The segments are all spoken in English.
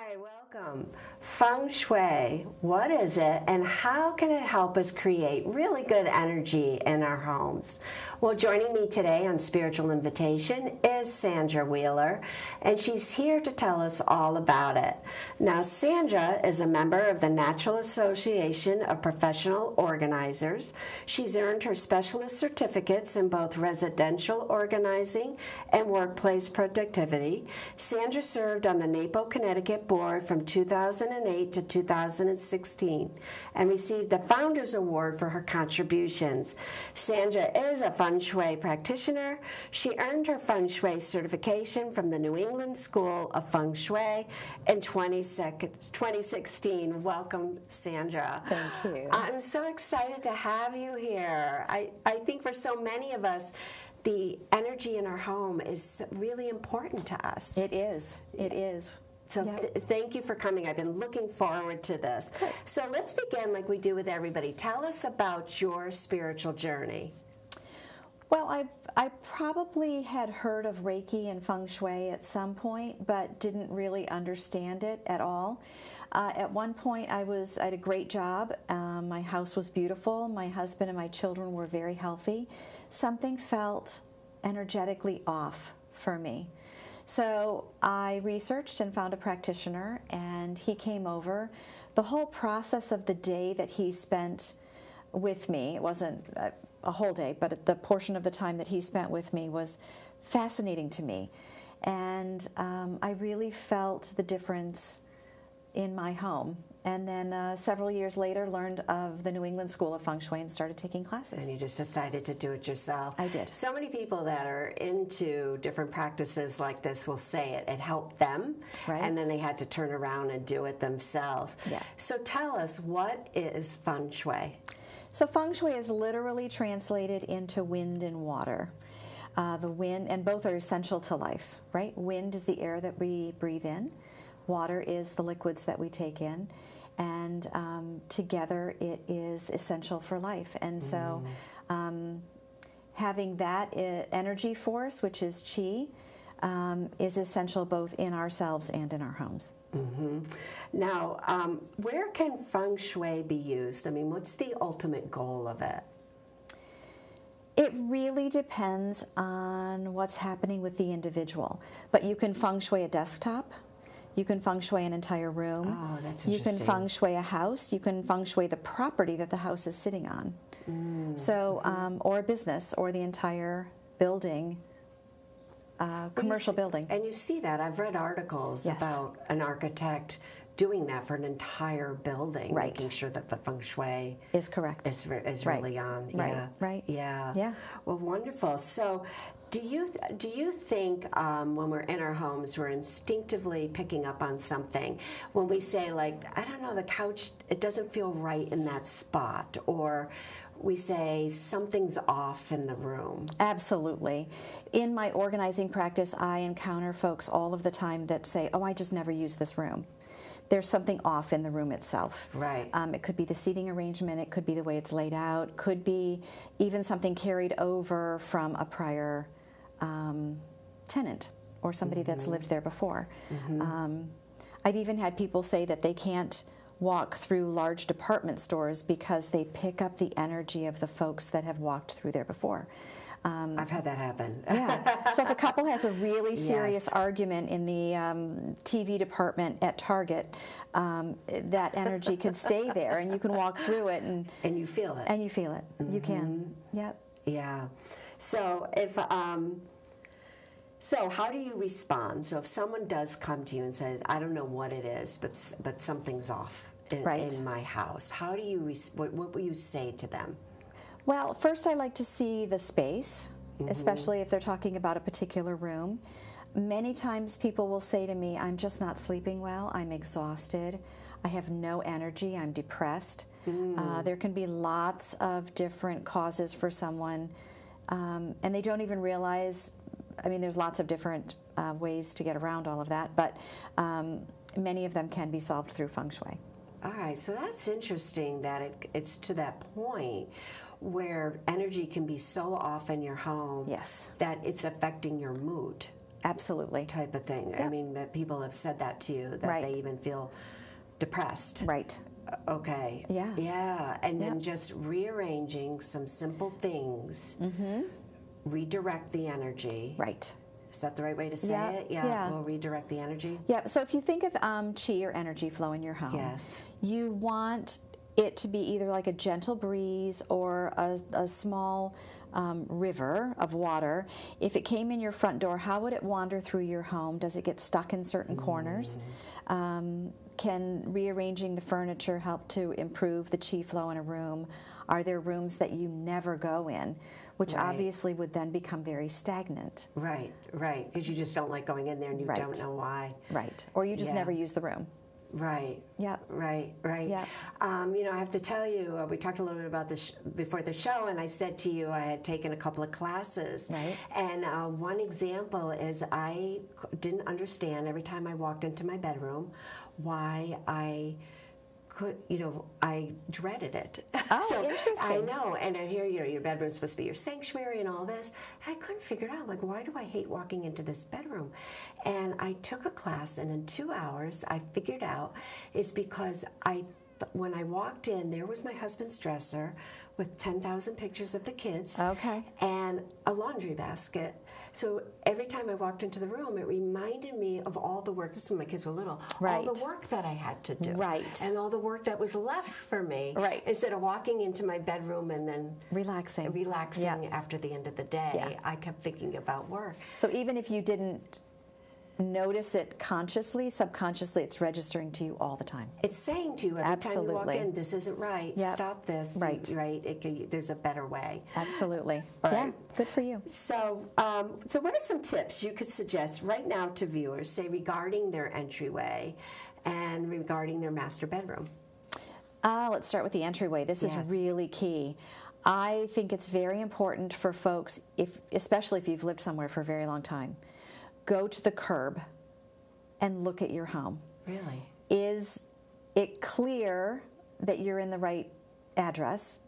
Hi, welcome. Feng Shui, what is it and how can it help us create really good energy in our homes? Well, joining me today on Spiritual Invitation is Sandra Wheeler, and she's here to tell us all about it. Now, Sandra is a member of the National Association of Professional Organizers. She's earned her specialist certificates in both residential organizing and workplace productivity. Sandra served on the NAPO, Connecticut board from 2008 to 2016 and received the Founders Award for her contributions. Sandra is a Feng Shui practitioner. She earned her Feng Shui certification from the New England School of Feng Shui in 2016. Welcome, Sandra. Thank you. I'm so excited to have you here. I think for so many of us, the energy in our home is really important to us. It is. It is. So thank you for coming. I've been looking forward to this. Good. So let's begin like we do with everybody. Tell us about your spiritual journey. Well, I probably had heard of Reiki and Feng Shui at some point, but didn't really understand it at all. At one point, I had a great job. My house was beautiful. My husband and my children were very healthy. Something felt energetically off for me. So I researched and found a practitioner, and he came over. The whole process of the day that he spent with me, it wasn't a whole day, but the portion of the time that he spent with me was fascinating to me. And I really felt the difference in my home. And then several years later, learned of the New England School of Feng Shui and started taking classes. And you just decided to do it yourself. I did. So many people that are into different practices like this will say it helped them, right? And then they had to turn around and do it themselves. Yeah. So tell us, what is Feng Shui? So Feng Shui is literally translated into wind and water. The wind, and both are essential to life, right? Wind is the air that we breathe in. Water is the liquids that we take in. And together it is essential for life. And so having that energy force, which is qi, is essential both in ourselves and in our homes. Mm-hmm. Now, where can Feng Shui be used? I mean, what's the ultimate goal of it? It really depends on what's happening with the individual. But you can Feng Shui a desktop. You can Feng Shui an entire room. Oh, that's interesting. You can Feng Shui a house. You can Feng Shui the property that the house is sitting on. So, or a business, or the entire building, commercial building. And you see that. I've read articles about an architect doing that for an entire building, right, making sure that the Feng Shui is correct, is really on. Right. Yeah. Right. Yeah. Yeah. Well, wonderful. So, do you think when we're in our homes we're instinctively picking up on something when we say, like, I don't know, the couch, it doesn't feel right in that spot, or we say something's off in the room? Absolutely. In my organizing practice, I encounter folks all of the time that say, oh, I just never use this room. There's something off in the room itself. Right. It could be the seating arrangement. It could be the way it's laid out. Could be even something carried over from a prior tenant or somebody that's lived there before. I've even had people say that they can't walk through large department stores because they pick up the energy of the folks that have walked through there before. I've had that happen. Yeah. So if a couple has a really serious argument in the TV department at Target, that energy can stay there, and you can walk through it, and you feel it. And you feel it. You can. Yep. Yeah. So if so how do you respond? So if someone does come to you and says, I don't know what it is, but something's off in my house, how do you what will you say to them? Well, first I like to see the space, especially if they're talking about a particular room. Many times people will say to me, I'm just not sleeping well, I'm exhausted, I have no energy, I'm depressed. There can be lots of different causes for someone, and they don't even realize, I mean, there's lots of different ways to get around all of that, but many of them can be solved through Feng Shui. All right, so that's interesting that it's to that point where energy can be so off in your home yes, that it's affecting your mood. Absolutely. type of thing. Yep. I mean, that people have said that to you, that Right. they even feel depressed. Right. Okay. Yeah. Yeah. And then Yep. just rearranging some simple things, redirect the energy. Right. Is that the right way to say Yeah, it? yeah. We'll redirect the energy. Yeah, so if you think of chi or energy flow in your home, Yes. you want it to be either like a gentle breeze or a small river of water. If it came in your front door, how would it wander through your home? Does it get stuck in certain corners? Can rearranging the furniture help to improve the chi flow in a room? Are there rooms that you never go in, which Right. obviously would then become very stagnant? Right, right. Because you just don't like going in there and you Right. don't know why. Right. Or you just Yeah. never use the room. Right. Yep. Right, right. Yep. I have to tell you, we talked a little bit about this before the show, and I said to you I had taken a couple of classes. Right. And one example is I didn't understand every time I walked into my bedroom why I dreaded it. Oh, interesting. I know, and I hear your bedroom's supposed to be your sanctuary and all this. I couldn't figure it out. Like, why do I hate walking into this bedroom? And I took a class, and in 2 hours, I figured out is because when I walked in, there was my husband's dresser with 10,000 pictures of the kids. Okay. And a laundry basket. So every time I walked into the room, it reminded me of all the work. This is when my kids were little. Right. All the work that I had to do. Right. And all the work that was left for me. Right. Instead of walking into my bedroom and then Relaxing. relaxing Yeah. after the end of the day, Yeah. I kept thinking about work. So even if you didn't notice it consciously, subconsciously, it's registering to you all the time. It's saying to you every time you walk Absolutely. in, this isn't right. Yep. Stop this. Right. Right. There's a better way. Absolutely. All Yeah, right. good for you. So, so what are some tips you could suggest right now to viewers, say regarding their entryway and regarding their master bedroom? Let's start with the entryway. This is Yes. really key. I think it's very important for folks, especially if you've lived somewhere for a very long time, go to the curb and look at your home. Really? Is it clear that you're in the right address?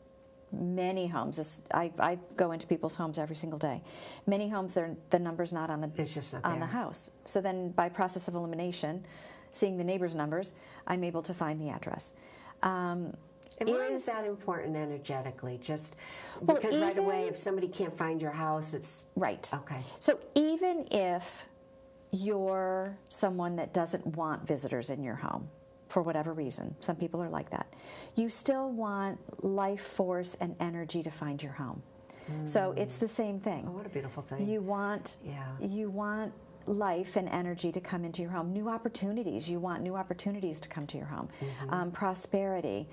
Many homes, I go into people's homes every single day. Many homes, the number's not on the It's just not on the there. house. So then, by process of elimination, seeing the neighbors' numbers, I'm able to find the address. And why is that important energetically? Just because right away, if somebody can't find your house, it's right. okay. So even if you're someone that doesn't want visitors in your home, for whatever reason, some people are like that, you still want life force and energy to find your home. So it's the same thing. Oh, what a beautiful thing. You want life and energy to come into your home. New opportunities. You want new opportunities to come to your home. Prosperity,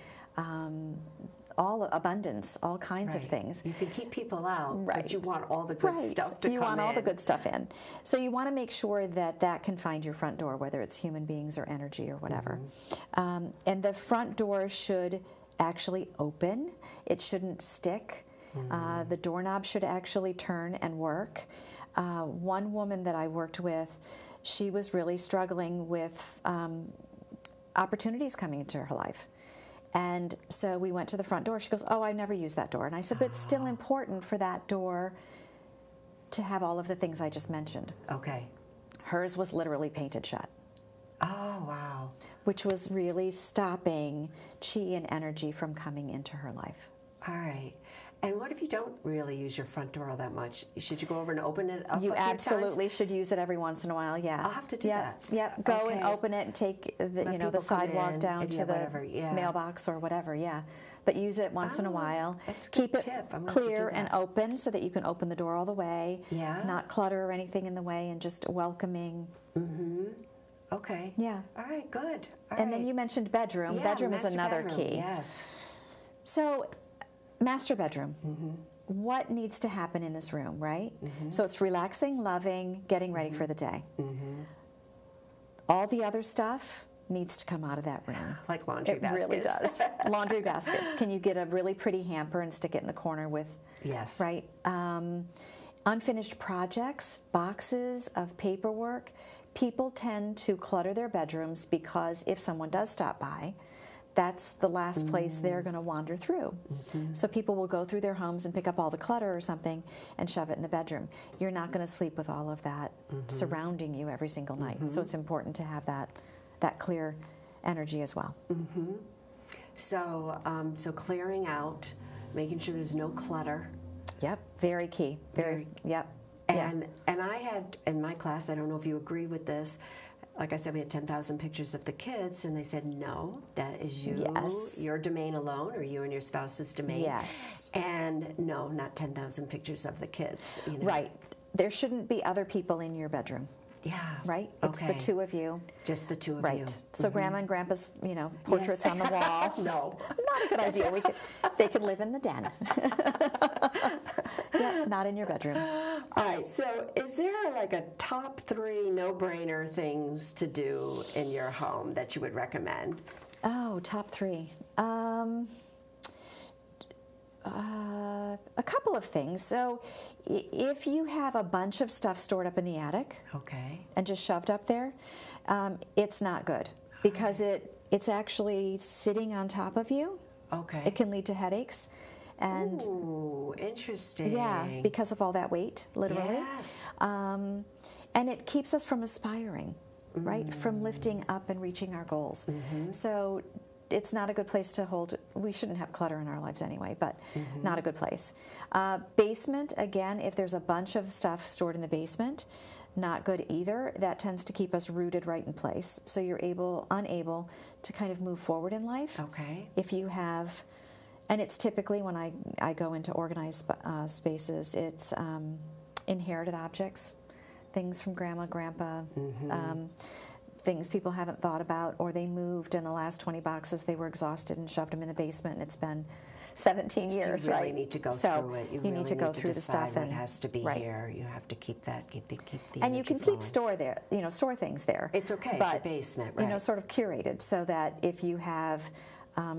all abundance, all kinds of things. You can keep people out, Right. but you want all the good stuff to come in. You want all the good stuff in. So you want to make sure that that can find your front door, whether it's human beings or energy or whatever. And the front door should actually open. It shouldn't stick. The doorknob should actually turn and work. One woman that I worked with, she was really struggling with opportunities coming into her life. And so we went to the front door. She goes, "Oh, I never used that door." And I said, "But it's still important for that door to have all of the things I just mentioned." Okay. Hers was literally painted shut, Oh, wow. which was really stopping chi and energy from coming into her life. All right. And what if you don't really use your front door all that much? Should you go over and open it up You a few absolutely times? should use it every once in a while. Yeah, I'll have to do that. Yep. Go and Okay. open it and take the Let the people come sidewalk in down and to yeah, the whatever, yeah. mailbox or whatever. Yeah, but use it once in a Oh, while. that's a good Keep it tip. I'm gonna have to do clear and that. open so that you can open the door all the way. Yeah. Not clutter or anything in the way, and just welcoming. Okay. Yeah. All right, good. All And then right. you mentioned bedroom. Yeah, Bedroom is master another bedroom, key. Yes. So, master bedroom. What needs to happen in this room, right? So it's relaxing, loving, getting ready for the day. All the other stuff needs to come out of that room. Like laundry It baskets. really does. Laundry baskets. Can you get a really pretty hamper and stick it in the corner with, Yes. right? Unfinished projects, boxes of paperwork. People tend to clutter their bedrooms because if someone does stop by, that's the last place they're going to wander through. So people will go through their homes and pick up all the clutter or something and shove it in the bedroom. You're not going to sleep with all of that surrounding you every single night. So it's important to have that clear energy as well. So, so clearing out, making sure there's no clutter. Yep, very key. Yep. And I had in my class, I don't know if you agree with this, like I said, we had 10,000 pictures of the kids, and they said, no, that is you, your domain alone, or you and your spouse's domain. Yes. And no, not 10,000 pictures of the kids. You know? Right. There shouldn't be other people in your bedroom. Yeah. Right? It's the two of you. Just the two of you. Right. So Grandma and Grandpa's, portraits on the wall. No. Not a good idea. They could live in the den. Yeah, not in your bedroom. All right. So is there like a top 3 no-brainer things to do in your home that you would recommend? Oh, top 3. A couple of things. So if you have a bunch of stuff stored up in the attic and just shoved up there, it's not good because it's actually sitting on top of you. It can lead to headaches. And ooh, interesting. Yeah, because of all that weight, literally. Yes. And it keeps us from aspiring, right? From lifting up and reaching our goals. So it's not a good place to hold. We shouldn't have clutter in our lives anyway, but not a good place. Basement, again, if there's a bunch of stuff stored in the basement, not good either. That tends to keep us rooted right in place. So you're unable to kind of move forward in life. If you have, and it's typically when I go into organized spaces, it's inherited objects, things from Grandma, Grandpa, things people haven't thought about, or they moved and the last 20 boxes they were exhausted and shoved them in the basement, and it's been 17 years, so you really right? need to go so through it. You really need to go through the stuff, and it has to be here. You have to keep that, keep the and you can flowing. store things there. It's okay. But, it's a basement, right? Sort of curated so that if you have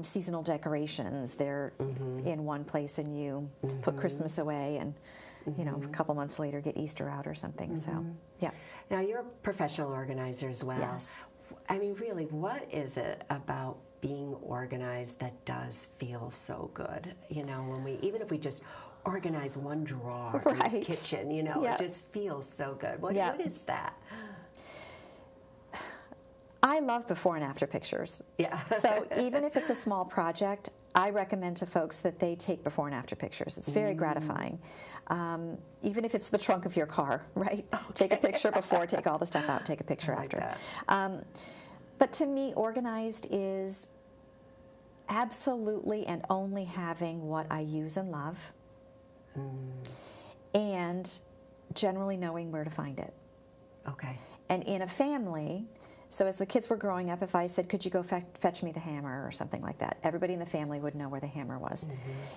seasonal decorations, they're in one place, and you put Christmas away, and a couple months later get Easter out or something. So, yeah. Now, you're a professional organizer as well. Yes. I mean, really, what is it about being organized that does feel so good? Even if we just organize one drawer in the kitchen, it just feels so good. What is that? I love before and after pictures. Yeah. So even if it's a small project, I recommend to folks that they take before and after pictures. It's very gratifying. Even if it's the trunk of your car, right? Take a picture before, take all the stuff out, take a picture after. But to me, organized is absolutely and only having what I use and love, and generally knowing where to find it. And in a family, so as the kids were growing up, if I said, could you go fetch me the hammer or something like that, everybody in the family would know where the hammer was.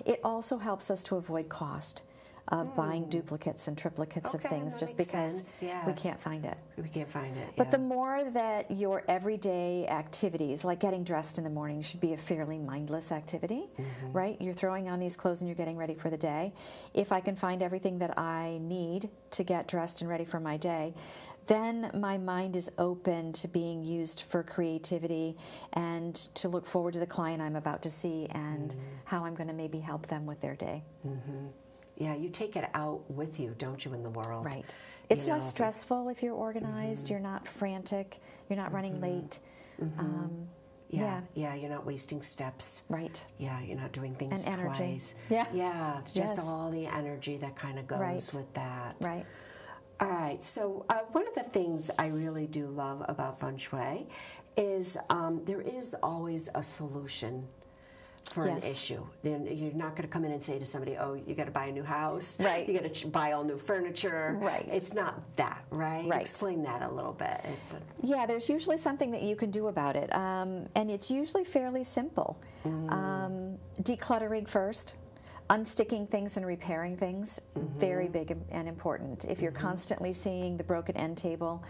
It also helps us to avoid cost of buying duplicates and triplicates of things just because we can't find it. We can't find it, But the more that your everyday activities, like getting dressed in the morning, should be a fairly mindless activity, right? You're throwing on these clothes and you're getting ready for the day. If I can find everything that I need to get dressed and ready for my day, then my mind is open to being used for creativity and to look forward to the client I'm about to see and how I'm going to maybe help them with their day. Yeah, you take it out with you, don't you, in the world? Right. It's less stressful if you're organized. You're not frantic. You're not running late. You're not wasting steps. Right. Yeah, you're not doing things and energy. twice. Yeah. Just all the energy that kind of goes with that. Right. All right, so one of the things I really do love about Feng Shui is there is always a solution for an issue. Then you're not going to come in and say to somebody, oh, you got to buy a new house. Right. You got to buy all new furniture. Right. It's not that, right? Right. Explain that a little bit. Yeah, there's usually something that you can do about it. And it's usually fairly simple. Decluttering first. Unsticking things and repairing things, very big and important. If you're constantly seeing the broken end table,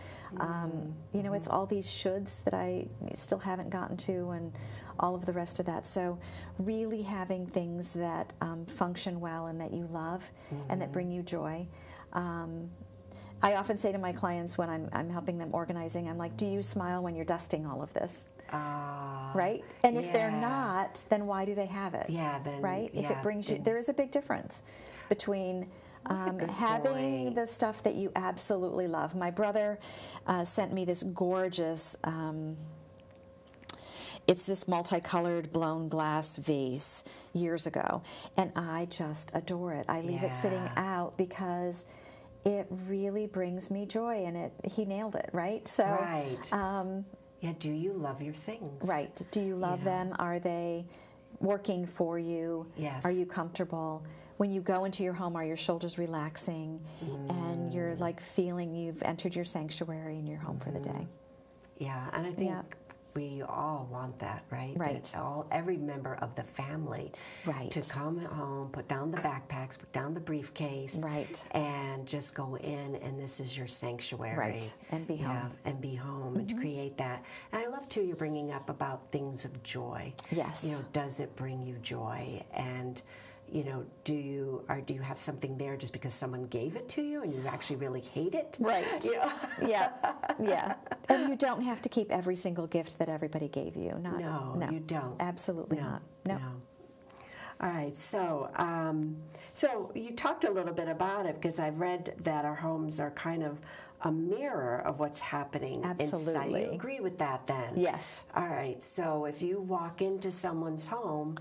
it's all these shoulds that I still haven't gotten to and all of the rest of that. So really having things that function well and that you love and that bring you joy. I often say to my clients when I'm helping them organizing, I'm like, do you smile when you're dusting all of this? Right? And if they're not, then why do they have it? Yeah, then, right? If yeah, it brings you, there is a big difference between having point. the stuff that you absolutely love. My brother sent me this gorgeous, it's this multicolored blown glass vase years ago, and I just adore it. I leave it sitting out because it really brings me joy, and he nailed it, right? So, right. Yeah, do you love your things? Right. Do you love them? Are they working for you? Yes. Are you comfortable? When you go into your home, are your shoulders relaxing and you're like feeling you've entered your sanctuary and you're home for the day? Yeah, and I think we all want that, right? Right. That every member of the family to come home, put down the backpacks, put down the briefcase, and just go in, and this is your sanctuary. Right, and be home. And be home, and to create that. And I love, too, you're bringing up about things of joy. Yes. You know, does it bring you joy? And you know, do you have something there just because someone gave it to you and you actually really hate it? Right. You know? Yeah. And you don't have to keep every single gift that everybody gave you. No, you don't. Absolutely not. No. All right. So, so you talked a little bit about it because I've read that our homes are kind of a mirror of what's happening inside. You agree with that then? Yes. All right. So if you walk into someone's home,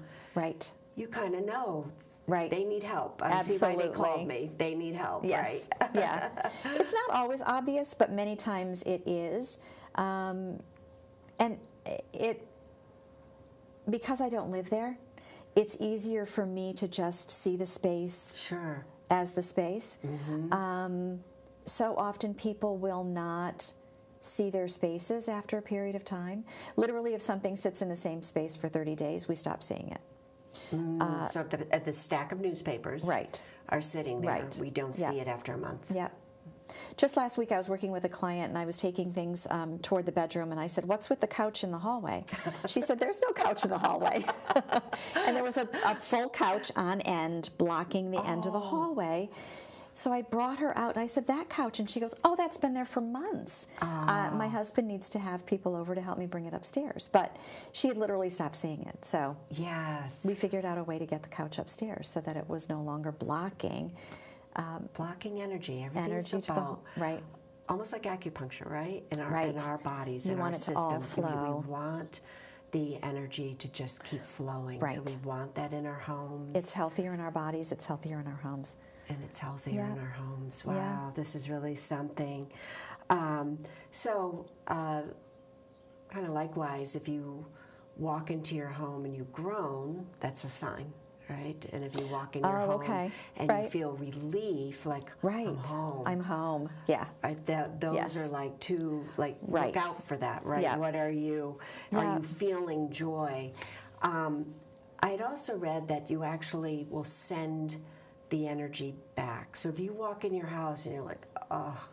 you kind of know they need help. I see why they called me. They need help, right? Yeah. It's not always obvious, but many times it is. And because I don't live there, it's easier for me to just see the space as the space. So often people will not see their spaces after a period of time. Literally, if something sits in the same space for 30 days, we stop seeing it. So if the stack of newspapers are sitting there, we don't see it after a month. Yeah. Just last week I was working with a client and I was taking things toward the bedroom and I said, what's with the couch in the hallway? She said, there's no couch in the hallway. And there was a full couch on end blocking the end of the hallway. So I brought her out and I said, that couch, and she goes, oh, that's been there for months. My husband needs to have people over to help me bring it upstairs. But she had literally stopped seeing it. So we figured out a way to get the couch upstairs so that it was no longer blocking. Blocking energy. Everything's about, almost like acupuncture, right? In our bodies, in our system. All flow. We want the energy to just keep flowing. So we want that in our homes. It's healthier in our bodies. It's healthier in our homes. And it's healthier in our homes. Wow, this is really something. So, kind of likewise, if you walk into your home and you groan, that's a sign, right? And if you walk in your home and you feel relief, like, I'm home. I'm home, yeah. Those are like two, look out for that, right? Yeah. What are you feeling joy? I'd also read that you actually will send the energy back. So if you walk in your house and you're like, oh,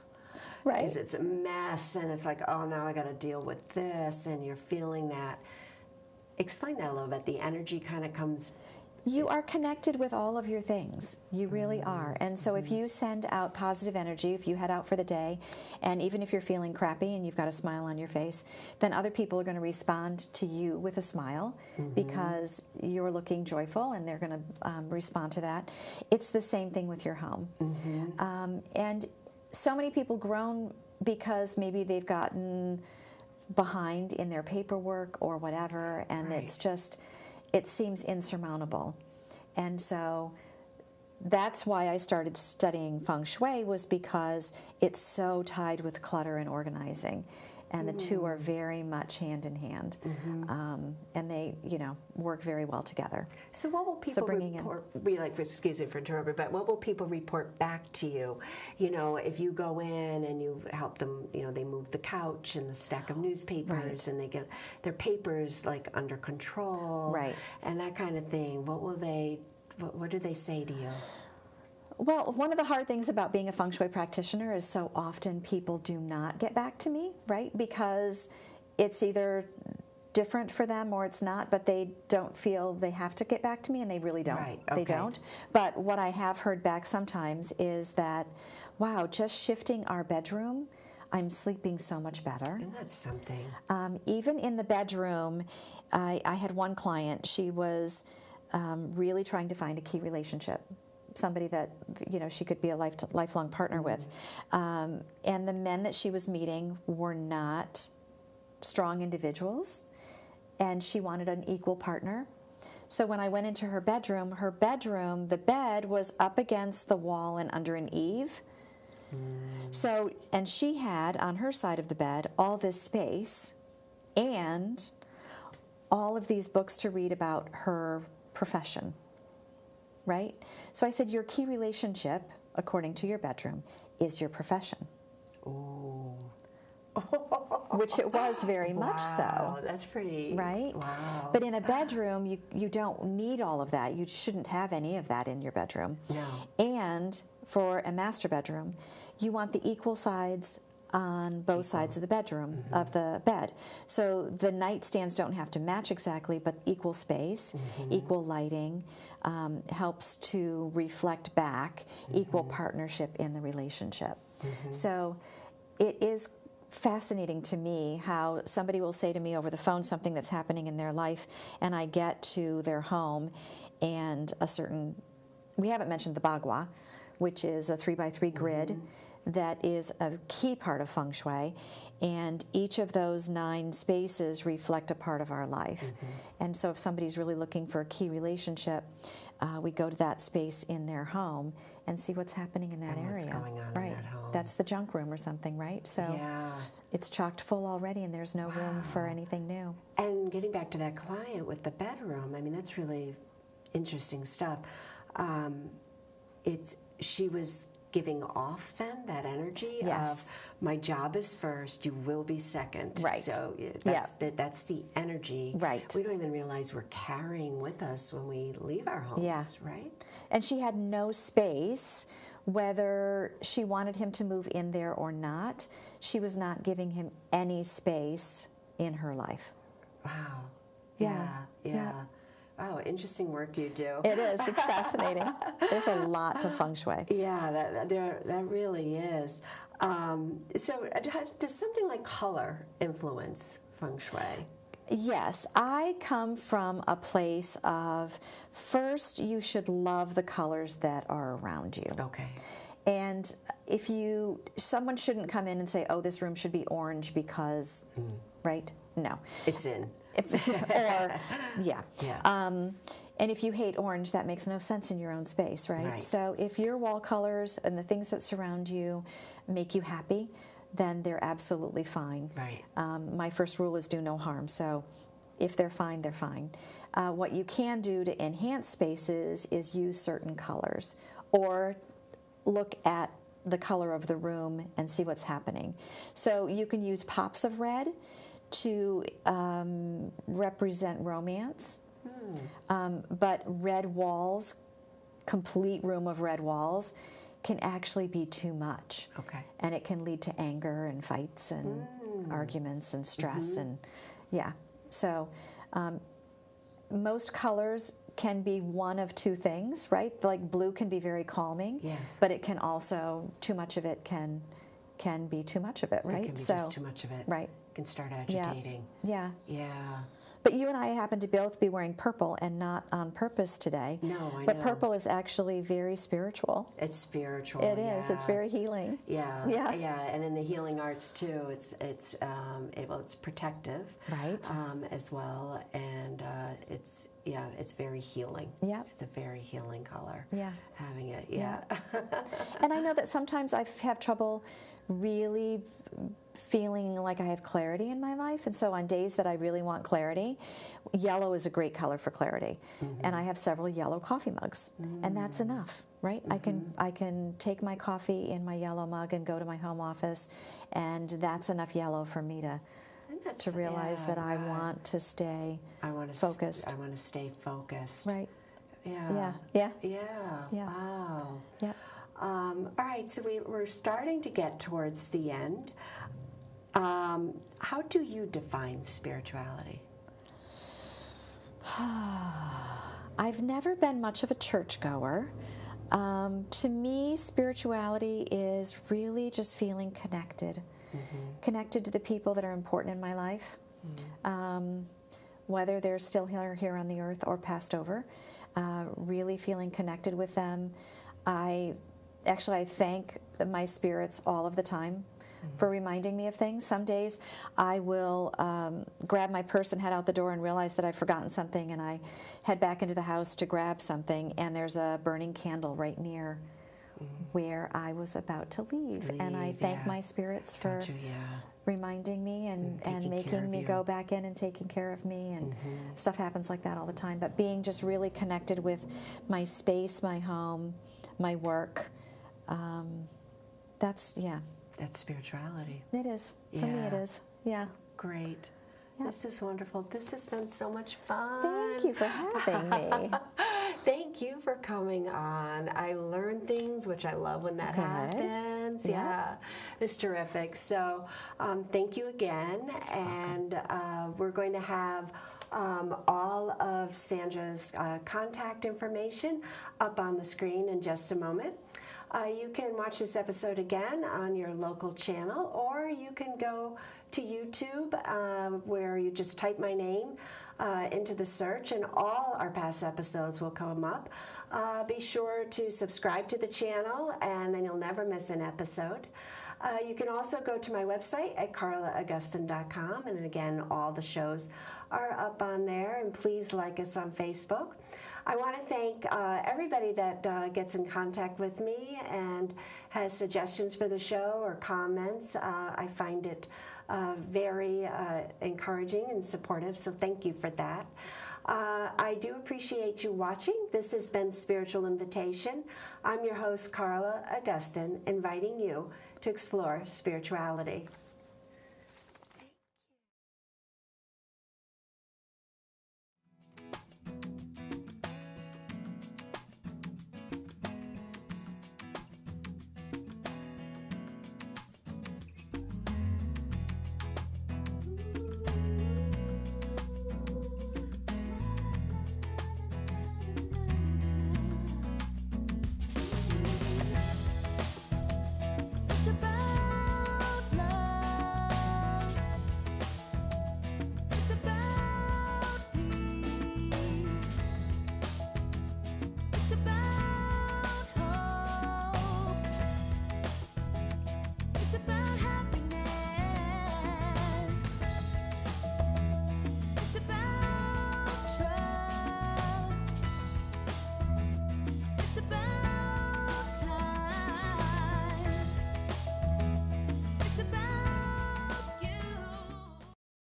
it's a mess, and it's like, oh, now I got to deal with this, and you're feeling that. Explain that a little bit. The energy kind of comes. You are connected with all of your things. You really are. And so if you send out positive energy, if you head out for the day, and even if you're feeling crappy and you've got a smile on your face, then other people are going to respond to you with a smile because you're looking joyful, and they're going to respond to that. It's the same thing with your home. And so many people groan because maybe they've gotten behind in their paperwork or whatever, and it's just, it seems insurmountable. And so that's why I started studying feng shui, was because it's so tied with clutter and organizing. And the two are very much hand in hand. And they, work very well together. So what will people excuse me for interrupting, but what will people report back to you? If you go in and you help them, they move the couch and the stack of newspapers and they get their papers like under control and that kind of thing. What do they say to you? Well, one of the hard things about being a feng shui practitioner is so often people do not get back to me, right? Because it's either different for them or it's not, but they don't feel they have to get back to me, and they really don't. Right, They okay. don't. But what I have heard back sometimes is that, wow, just shifting our bedroom, I'm sleeping so much better. And that's something. Even in the bedroom, I had one client, she was really trying to find a key relationship, somebody that, you know, she could be a lifelong partner with. And the men that she was meeting were not strong individuals, and she wanted an equal partner. So when I went into her bedroom, the bed was up against the wall and under an eave. So, and she had on her side of the bed all this space and all of these books to read about her profession, right? So I said, your key relationship, according to your bedroom, is your profession. Ooh. Which it was very much so. Wow, that's pretty. Right? Wow. But in a bedroom, you don't need all of that. You shouldn't have any of that in your bedroom. No. And for a master bedroom, you want the equal sides on both sides of the bedroom, of the bed. So the nightstands don't have to match exactly, but equal space, equal lighting, helps to reflect back equal partnership in the relationship. So it is fascinating to me how somebody will say to me over the phone something that's happening in their life, and I get to their home and we haven't mentioned the bagua, which is a 3x3 grid that is a key part of feng shui, and each of those 9 spaces reflect a part of our life. And so if somebody's really looking for a key relationship, we go to that space in their home and see what's happening in that And area. what's going on right. in that home. That's the junk room or something, right? So Yeah. it's chocked full already, and there's no room for anything new. And getting back to that client with the bedroom, I mean, that's really interesting stuff. She was giving off then that energy Yes. of my job is first, you will be second. Right. So that's the energy. Right. We don't even realize we're carrying with us when we leave our homes. Yeah. Right. And she had no space, whether she wanted him to move in there or not. She was not giving him any space in her life. Wow. Yeah. Yeah. Oh, interesting work you do. It is. It's fascinating. There's a lot to feng shui. Yeah, that really is. So does something like color influence feng shui? Yes, I come from a place of, first, you should love the colors that are around you. Okay. And someone shouldn't come in and say, oh, this room should be orange because, right? No. It's in. Yeah. And if you hate orange, that makes no sense in your own space, right? So if your wall colors and the things that surround you make you happy, then they're absolutely fine. Right. My first rule is do no harm. So if they're fine, they're fine. What you can do to enhance spaces is use certain colors or look at the color of the room and see what's happening. So you can use pops of red to represent romance, but red walls, complete room of red walls, can actually be too much. Okay. And it can lead to anger and fights and arguments and stress and So most colors can be one of two things, right? Like blue can be very calming, yes, but it can also, too much of it can be too much of it, right? It can be just too much of it. Right. Can start agitating. Yeah. Yeah. But you and I happen to both be wearing purple, and not on purpose today. No, I know. But purple is actually very spiritual. It's spiritual. It is. It's very healing. Yeah. Yeah. Yeah. And in the healing arts too, it's protective. Right. As well, and it's very healing. Yeah. It's a very healing color. Yeah. Having it. Yeah. And I know that sometimes I have trouble really feeling like I have clarity in my life, and so on days that I really want clarity, yellow is a great color for clarity. And I have several yellow coffee mugs, and that's enough, right? I can take my coffee in my yellow mug and go to my home office, and that's enough yellow for me to realize that I want to stay focused. I want to stay focused. Right. Yeah. Yeah. Yeah. Yeah. Wow. Yeah. All right, so we're starting to get towards the end. How do you define spirituality? I've never been much of a churchgoer. To me, spirituality is really just feeling connected, connected to the people that are important in my life, whether they're still here on the earth or passed over, really feeling connected with them. I thank my spirits all of the time for reminding me of things. Some days I will grab my purse and head out the door and realize that I've forgotten something, and I head back into the house to grab something, and there's a burning candle right near where I was about to leave. And I thank my spirits for reminding me and making me go back in and taking care of me, and stuff happens like that all the time. But being just really connected with my space, my home, my work, that's spirituality. It is. For me it is. Yeah. Great. Yep. This is wonderful. This has been so much fun. Thank you for having me. Thank you for coming on. I learned things, which I love when that happens. Yeah. It's terrific. So thank you again. And we're going to have all of Sandra's contact information up on the screen in just a moment. You can watch this episode again on your local channel, or you can go to YouTube where you just type my name into the search, and all our past episodes will come up. Be sure to subscribe to the channel, and then you'll never miss an episode. You can also go to my website at carlaaugustin.com, and again, all the shows are up on there, and please like us on Facebook. I want to thank everybody that gets in contact with me and has suggestions for the show or comments. I find it very encouraging and supportive, so thank you for that. I do appreciate you watching. This has been Spiritual Invitation. I'm your host, Carla Augustin, inviting you to explore spirituality.